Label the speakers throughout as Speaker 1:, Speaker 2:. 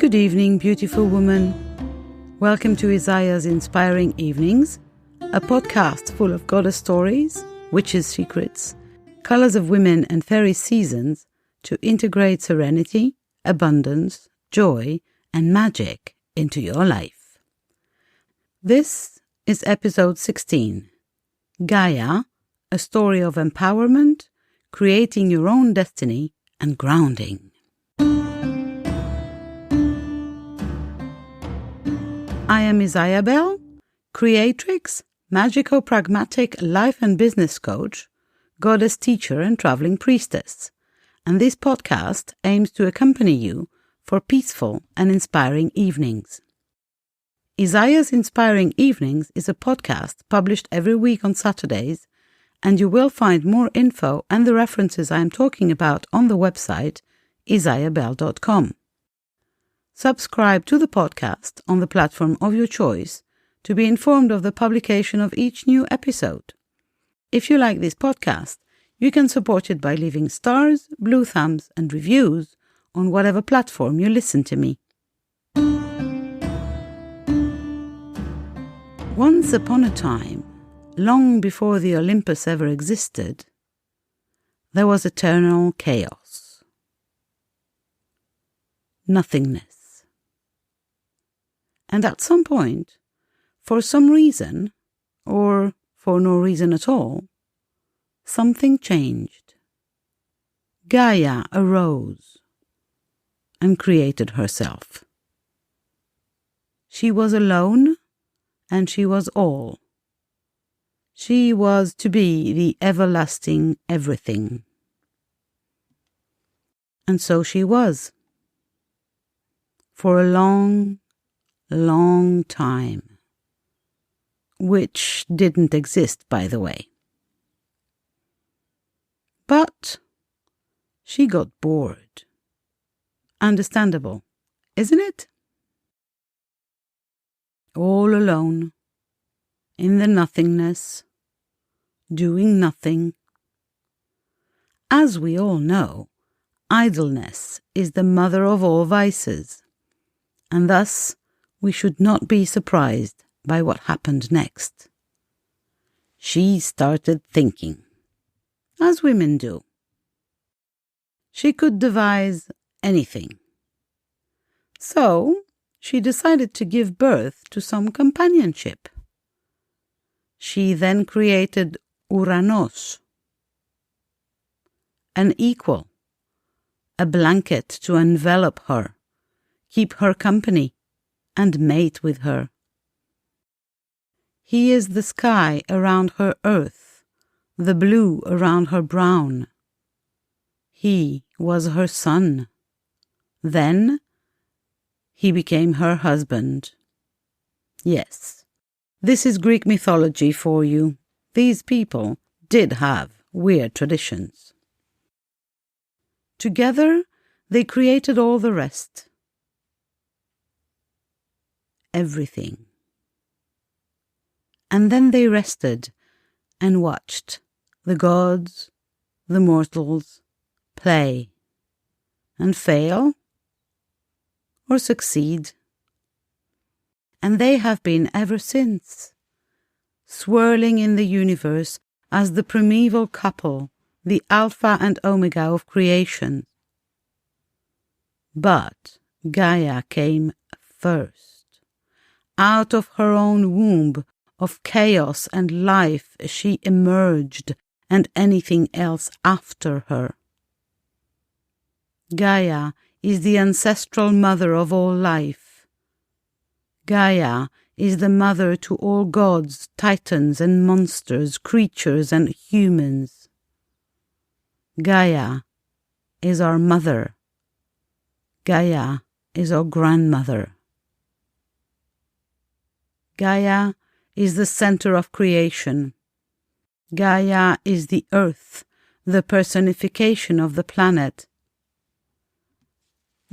Speaker 1: Good evening, beautiful woman. Welcome to Isaiah's Inspiring Evenings, a podcast full of goddess stories, witches' secrets, colors of women and fairy seasons to integrate serenity, abundance, joy, and magic into your life. This is episode 16, Gaia, a story of empowerment, creating your own destiny, and grounding. I am Isaiah, creatrix, magico-pragmatic life and business coach, goddess teacher and traveling priestess, and this podcast aims to accompany you for peaceful and inspiring evenings. Isaiah's Inspiring Evenings is a podcast published every week on Saturdays, and you will find more info and the references I am talking about on the website isaiahbell.com. Subscribe to the podcast on the platform of your choice to be informed of the publication of each new episode. If you like this podcast, you can support it by leaving stars, blue thumbs, and reviews on whatever platform you listen to me. Once upon a time, long before the Olympus ever existed, there was eternal chaos. Nothingness. And at some point, for some reason, or for no reason at all, something changed. Gaia arose and created herself. She was alone, and she was all. She was to be the everlasting everything. And so she was. For a long time, which didn't exist, by the way. But she got bored. Understandable, isn't it? All alone, in the nothingness, doing nothing. As we all know, idleness is the mother of all vices, and thus we should not be surprised by what happened next. She started thinking, as women do. She could devise anything. So she decided to give birth to some companionship. She then created Uranos, an equal, a blanket to envelop her, keep her company, and mate with her. He is the sky around her earth, the blue around her brown. He was her sun. Then he became her husband. Yes, this is Greek mythology for you. These people did have weird traditions. Together they created all the rest. Everything. And then they rested and watched the gods, the mortals, play and fail or succeed. And they have been ever since, swirling in the universe as the primeval couple, the Alpha and Omega of creation. But Gaia came first. Out of her own womb of chaos and life she emerged, and anything else after her. Gaia is the ancestral mother of all life. Gaia is the mother to all gods, titans and monsters, creatures and humans. Gaia is our mother. Gaia is our grandmother. Gaia is the center of creation. Gaia is the earth, the personification of the planet.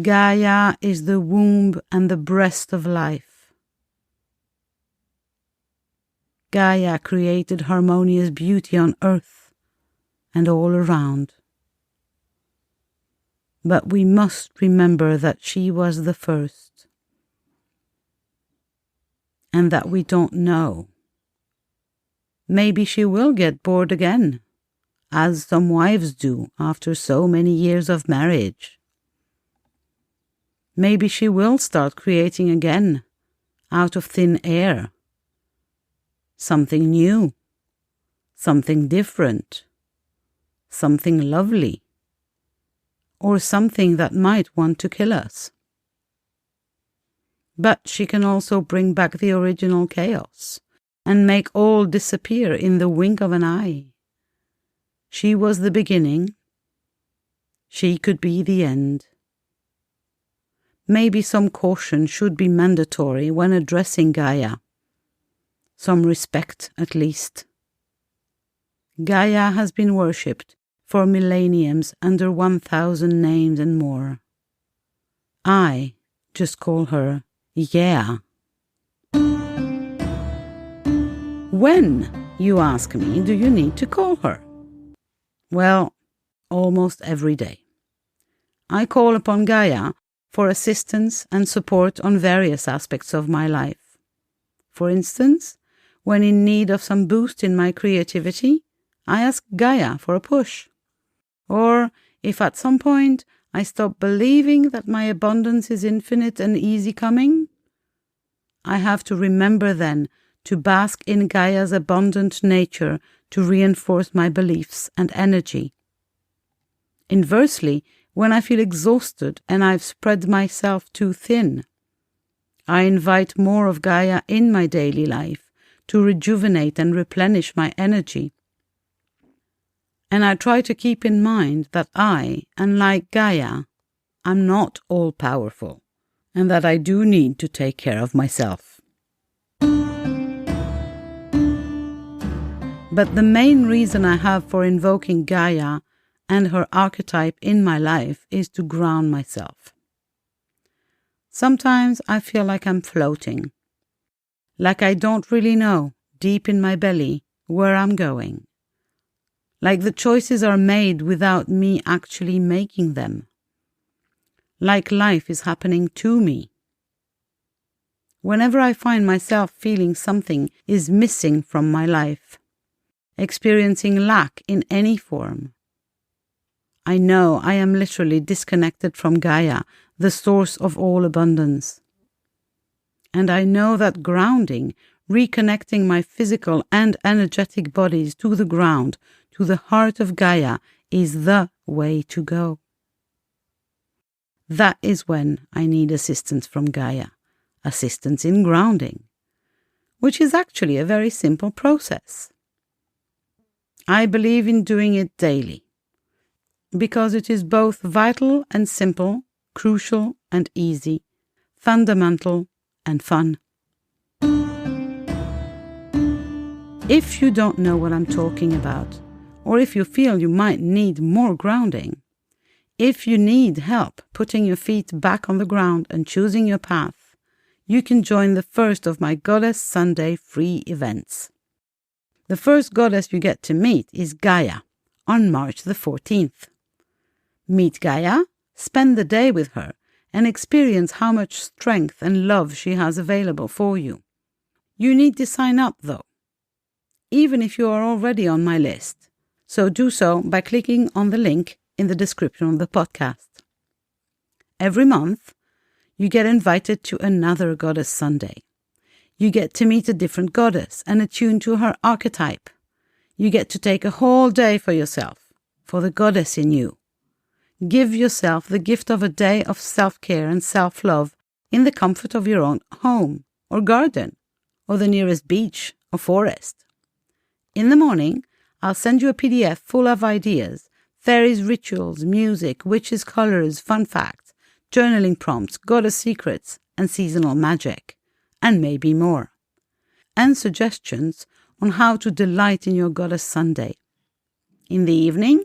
Speaker 1: Gaia is the womb and the breast of life. Gaia created harmonious beauty on earth and all around. But we must remember that she was the first, and that we don't know. Maybe she will get bored again, as some wives do after so many years of marriage. Maybe she will start creating again, out of thin air. Something new, something different, something lovely, or something that might want to kill us. But she can also bring back the original chaos and make all disappear in the wink of an eye. She was the beginning. She could be the end. Maybe some caution should be mandatory when addressing Gaia. Some respect, at least. Gaia has been worshipped for millenniums under 1,000 names and more. I just call her Gaia. When, you ask me, do you need to call her? Well, almost every day. I call upon Gaia for assistance and support on various aspects of my life. For instance, when in need of some boost in my creativity, I ask Gaia for a push. Or if at some point I stop believing that my abundance is infinite and easy coming, I have to remember then to bask in Gaia's abundant nature to reinforce my beliefs and energy. Inversely, when I feel exhausted and I've spread myself too thin, I invite more of Gaia in my daily life to rejuvenate and replenish my energy. And I try to keep in mind that I, unlike Gaia, am not all-powerful, and that I do need to take care of myself. But the main reason I have for invoking Gaia and her archetype in my life is to ground myself. Sometimes I feel like I'm floating, like I don't really know, deep in my belly, where I'm going. Like the choices are made without me actually making them. Like life is happening to me. Whenever I find myself feeling something is missing from my life, experiencing lack in any form, I know I am literally disconnected from Gaia, the source of all abundance. And I know that grounding, reconnecting my physical and energetic bodies to the ground, to the heart of Gaia, is the way to go. That is when I need assistance from Gaia, assistance in grounding, which is actually a very simple process. I believe in doing it daily, because it is both vital and simple, crucial and easy, fundamental and fun. If you don't know what I'm talking about, or if you feel you might need more grounding, if you need help putting your feet back on the ground and choosing your path, you can join the first of my Goddess Sunday free events. The first goddess you get to meet is Gaia on March the 14th. Meet Gaia, spend the day with her, and experience how much strength and love she has available for you. You need to sign up though, even if you are already on my list. So do so by clicking on the link in the description of the podcast. Every month, you get invited to another Goddess Sunday. You get to meet a different goddess and attune to her archetype. You get to take a whole day for yourself, for the goddess in you. Give yourself the gift of a day of self-care and self-love in the comfort of your own home or garden or the nearest beach or forest. In the morning, I'll send you a PDF full of ideas, fairies rituals, music, witches colors, fun facts, journaling prompts, goddess secrets, and seasonal magic, and maybe more. And suggestions on how to delight in your Goddess Sunday. In the evening,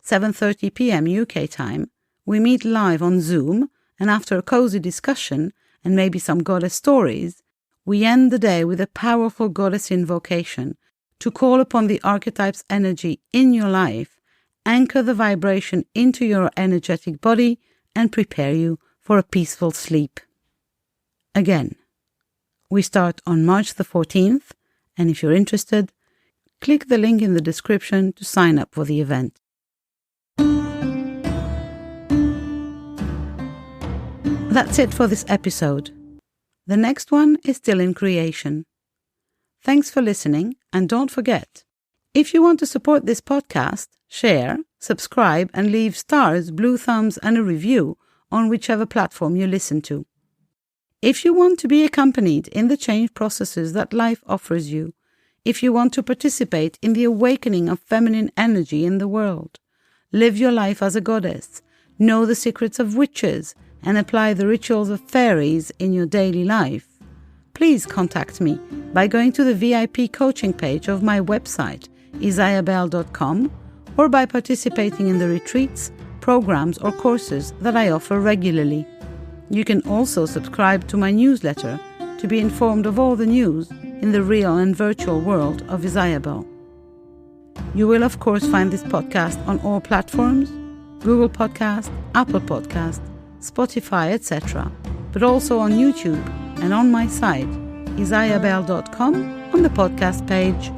Speaker 1: 7:30 p.m. UK time, we meet live on Zoom, and after a cozy discussion and maybe some goddess stories, we end the day with a powerful goddess invocation to call upon the archetype's energy in your life anchor the vibration into your energetic body and prepare you for a peaceful sleep. Again, we start on March the 14th, and if you're interested, click the link in the description to sign up for the event. That's it for this episode. The next one is still in creation. Thanks for listening, and don't forget, if you want to support this podcast, share, subscribe, and leave stars, blue thumbs, and a review on whichever platform you listen to. If you want to be accompanied in the change processes that life offers you, if you want to participate in the awakening of feminine energy in the world, live your life as a goddess, know the secrets of witches, and apply the rituals of fairies in your daily life, please contact me by going to the VIP coaching page of my website, isaiahbell.com, or by participating in the retreats, programs, or courses that I offer regularly. You can also subscribe to my newsletter to be informed of all the news in the real and virtual world of Isaiah. You will, of course, find this podcast on all platforms, Google Podcast, Apple Podcast, Spotify, etc., but also on YouTube and on my site, isaiahbell.com, on the podcast page